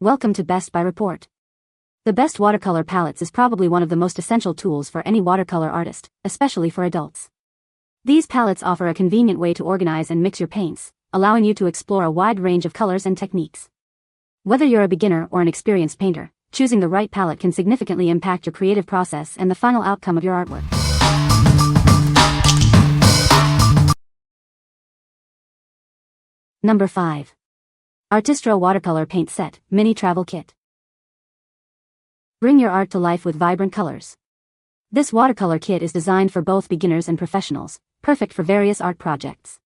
Welcome to Best by Report. The Best Watercolor Palettes is probably one of the most essential tools for any watercolor artist, especially for adults. These palettes offer a convenient way to organize and mix your paints, allowing you to explore a wide range of colors and techniques. Whether you're a beginner or an experienced painter, choosing the right palette can significantly impact your creative process and the final outcome of your artwork. Number 5. ARTISTRO Watercolor Paint Set, Mini Travel Kit. Bring your art to life with vibrant colors. This watercolor kit is designed for both beginners and professionals, perfect for various art projects.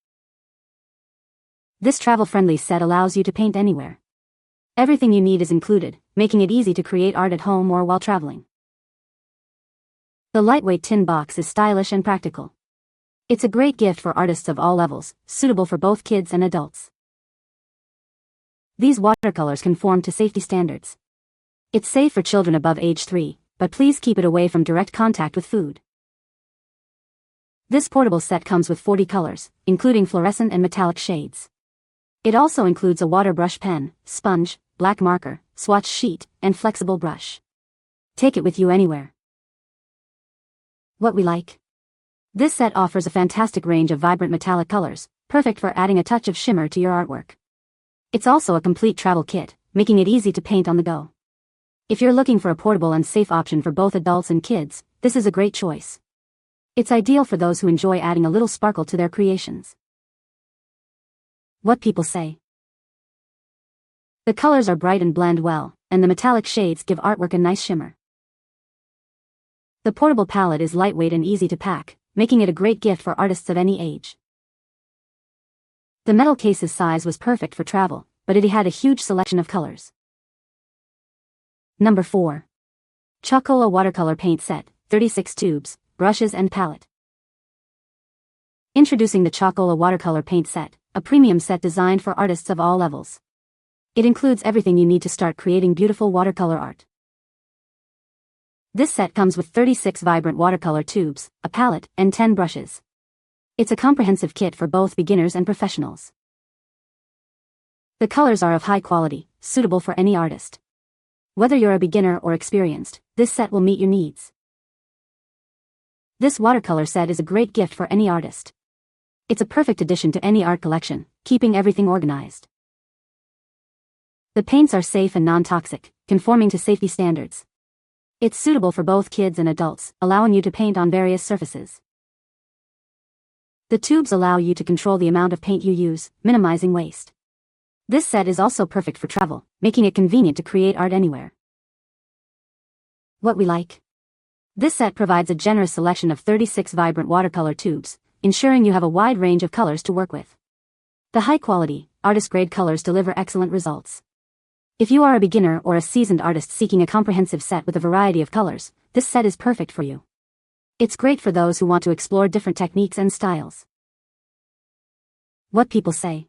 This travel-friendly set allows you to paint anywhere. Everything you need is included, making it easy to create art at home or while traveling. The lightweight tin box is stylish and practical. It's a great gift for artists of all levels, suitable for both kids and adults. These watercolors conform to safety standards. It's safe for children above age 3, but please keep it away from direct contact with food. This portable set comes with 40 colors, including fluorescent and metallic shades. It also includes a water brush pen, sponge, black marker, swatch sheet, and flexible brush. Take it with you anywhere. What we like. This set offers a fantastic range of vibrant metallic colors, perfect for adding a touch of shimmer to your artwork. It's also a complete travel kit, making it easy to paint on the go. If you're looking for a portable and safe option for both adults and kids, this is a great choice. It's ideal for those who enjoy adding a little sparkle to their creations. What people say. The colors are bright and blend well, and the metallic shades give artwork a nice shimmer. The portable palette is lightweight and easy to pack, making it a great gift for artists of any age. The metal case's size was perfect for travel, but it had a huge selection of colors. Number 4. Chalkola Watercolor Paint Set, 36 tubes, brushes and palette. Introducing the Chalkola Watercolor Paint Set, a premium set designed for artists of all levels. It includes everything you need to start creating beautiful watercolor art. This set comes with 36 vibrant watercolor tubes, a palette, and 10 brushes. It's a comprehensive kit for both beginners and professionals. The colors are of high quality, suitable for any artist. Whether you're a beginner or experienced, this set will meet your needs. This watercolor set is a great gift for any artist. It's a perfect addition to any art collection, keeping everything organized. The paints are safe and non-toxic, conforming to safety standards. It's suitable for both kids and adults, allowing you to paint on various surfaces. The tubes allow you to control the amount of paint you use, minimizing waste. This set is also perfect for travel, making it convenient to create art anywhere. What we like. This set provides a generous selection of 36 vibrant watercolor tubes, ensuring you have a wide range of colors to work with. The high-quality, artist-grade colors deliver excellent results. If you are a beginner or a seasoned artist seeking a comprehensive set with a variety of colors, this set is perfect for you. It's great for those who want to explore different techniques and styles. What people say.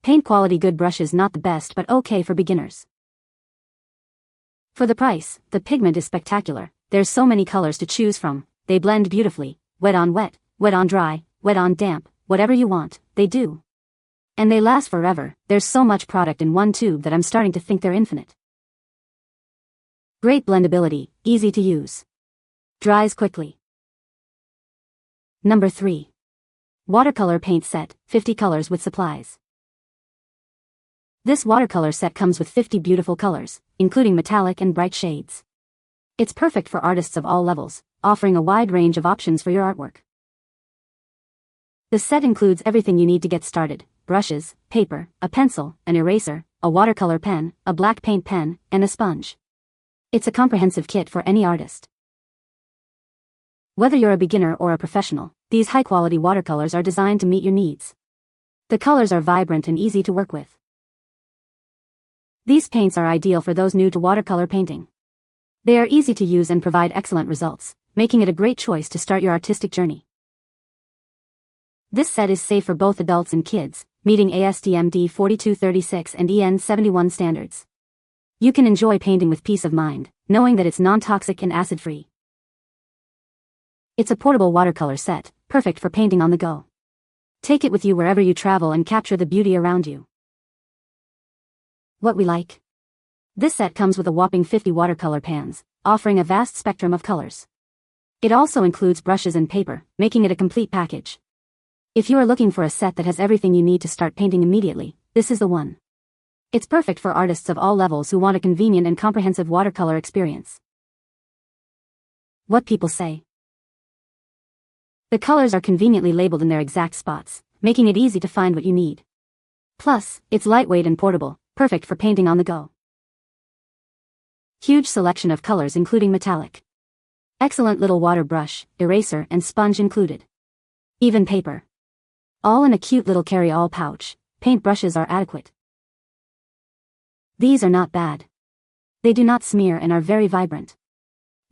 Paint quality. Good brushes, not the best but okay for beginners. For the price, the pigment is spectacular. There's so many colors to choose from. They blend beautifully, wet on wet, wet on dry, wet on damp, whatever you want, they do. And they last forever. There's so much product in one tube that I'm starting to think they're infinite. Great blendability, easy to use. Dries quickly. Number 3. Watercolor Paint Set, 50 colors with supplies. This watercolor set comes with 50 beautiful colors, including metallic and bright shades. It's perfect for artists of all levels, offering a wide range of options for your artwork. The set includes everything you need to get started: brushes, paper, a pencil, an eraser, a watercolor pen, a black paint pen, and a sponge. It's a comprehensive kit for any artist. Whether you're a beginner or a professional, these high-quality watercolors are designed to meet your needs. The colors are vibrant and easy to work with. These paints are ideal for those new to watercolor painting. They are easy to use and provide excellent results, making it a great choice to start your artistic journey. This set is safe for both adults and kids, meeting ASTM D4236 and EN 71 standards. You can enjoy painting with peace of mind, knowing that it's non-toxic and acid-free. It's a portable watercolor set, perfect for painting on the go. Take it with you wherever you travel and capture the beauty around you. What we like? This set comes with a whopping 50 watercolor pans, offering a vast spectrum of colors. It also includes brushes and paper, making it a complete package. If you are looking for a set that has everything you need to start painting immediately, this is the one. It's perfect for artists of all levels who want a convenient and comprehensive watercolor experience. What people say. The colors are conveniently labeled in their exact spots, making it easy to find what you need. Plus, it's lightweight and portable, perfect for painting on the go. Huge selection of colors including metallic. Excellent little water brush, eraser and sponge included. Even paper. All in a cute little carry-all pouch. Paint brushes are adequate. These are not bad. They do not smear and are very vibrant.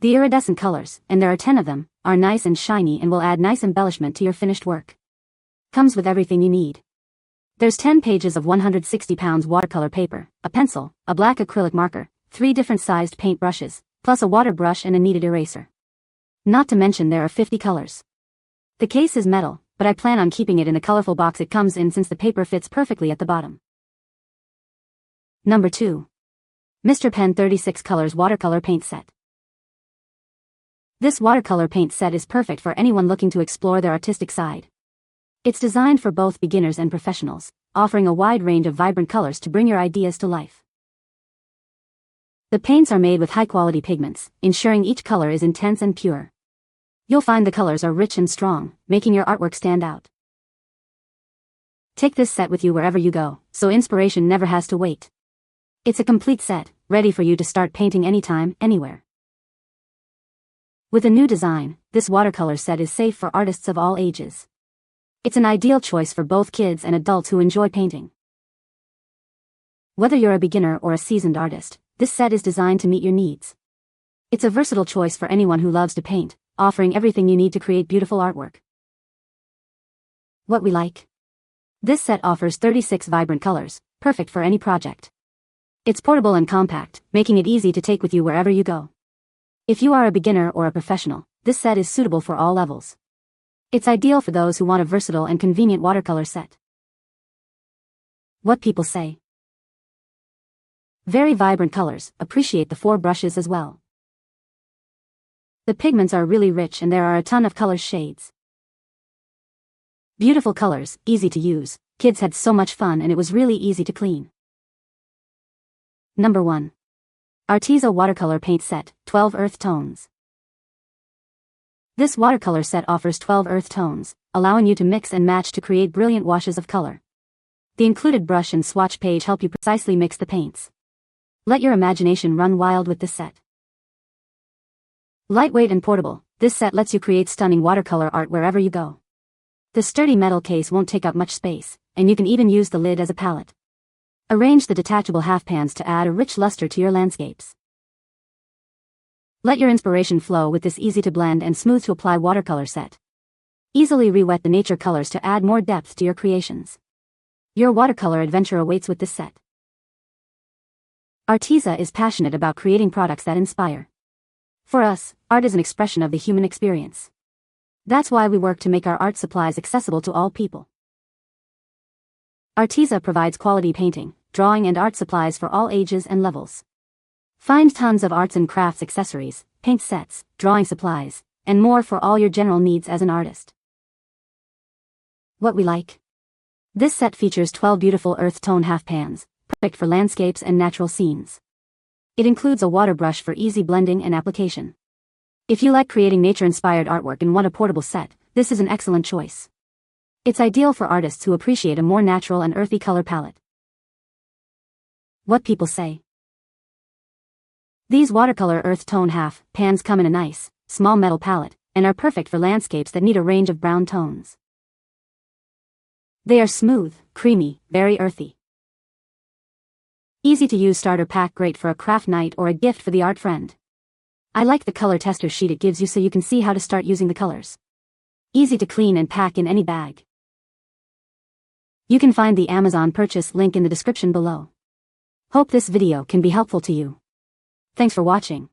The iridescent colors, and there are 10 of them, are nice and shiny and will add nice embellishment to your finished work. Comes with everything you need. There's 10 pages of 160 pounds watercolor paper, a pencil, a black acrylic marker, 3 different sized paint brushes, plus a water brush and a kneaded eraser. Not to mention there are 50 colors. The case is metal, but I plan on keeping it in the colorful box it comes in since the paper fits perfectly at the bottom. Number 2. Mr. Pen 36 Colors Watercolor Paint Set. This watercolor paint set is perfect for anyone looking to explore their artistic side. It's designed for both beginners and professionals, offering a wide range of vibrant colors to bring your ideas to life. The paints are made with high-quality pigments, ensuring each color is intense and pure. You'll find the colors are rich and strong, making your artwork stand out. Take this set with you wherever you go, so inspiration never has to wait. It's a complete set, ready for you to start painting anytime, anywhere. With a new design, this watercolor set is safe for artists of all ages. It's an ideal choice for both kids and adults who enjoy painting. Whether you're a beginner or a seasoned artist, this set is designed to meet your needs. It's a versatile choice for anyone who loves to paint, offering everything you need to create beautiful artwork. What we like. This set offers 36 vibrant colors, perfect for any project. It's portable and compact, making it easy to take with you wherever you go. If you are a beginner or a professional, this set is suitable for all levels. It's ideal for those who want a versatile and convenient watercolor set. What people say. Very vibrant colors, appreciate the 4 brushes as well. The pigments are really rich and there are a ton of color shades. Beautiful colors, easy to use, kids had so much fun and it was really easy to clean. Number 1. Arteza Watercolor Paint Set, 12 Earth Tones. This watercolor set offers 12 earth tones, allowing you to mix and match to create brilliant washes of color. The included brush and swatch page help you precisely mix the paints. Let your imagination run wild with this set. Lightweight and portable, this set lets you create stunning watercolor art wherever you go. The sturdy metal case won't take up much space, and you can even use the lid as a palette. Arrange the detachable half pans to add a rich luster to your landscapes. Let your inspiration flow with this easy-to-blend and smooth-to-apply watercolor set. Easily re-wet the nature colors to add more depth to your creations. Your watercolor adventure awaits with this set. Arteza is passionate about creating products that inspire. For us, art is an expression of the human experience. That's why we work to make our art supplies accessible to all people. Arteza provides quality painting, drawing and art supplies for all ages and levels. Find tons of arts and crafts accessories, paint sets, drawing supplies, and more for all your general needs as an artist. What we like. This set features 12 beautiful earth tone half pans, perfect for landscapes and natural scenes. It includes a water brush for easy blending and application. If you like creating nature-inspired artwork and want a portable set, this is an excellent choice. It's ideal for artists who appreciate a more natural and earthy color palette. What people say. These watercolor earth tone half pans come in a nice, small metal palette, and are perfect for landscapes that need a range of brown tones. They are smooth, creamy, very earthy. Easy to use starter pack, great for a craft night or a gift for the art friend. I like the color tester sheet it gives you so you can see how to start using the colors. Easy to clean and pack in any bag. You can find the Amazon purchase link in the description below. Hope this video can be helpful to you. Thanks for watching.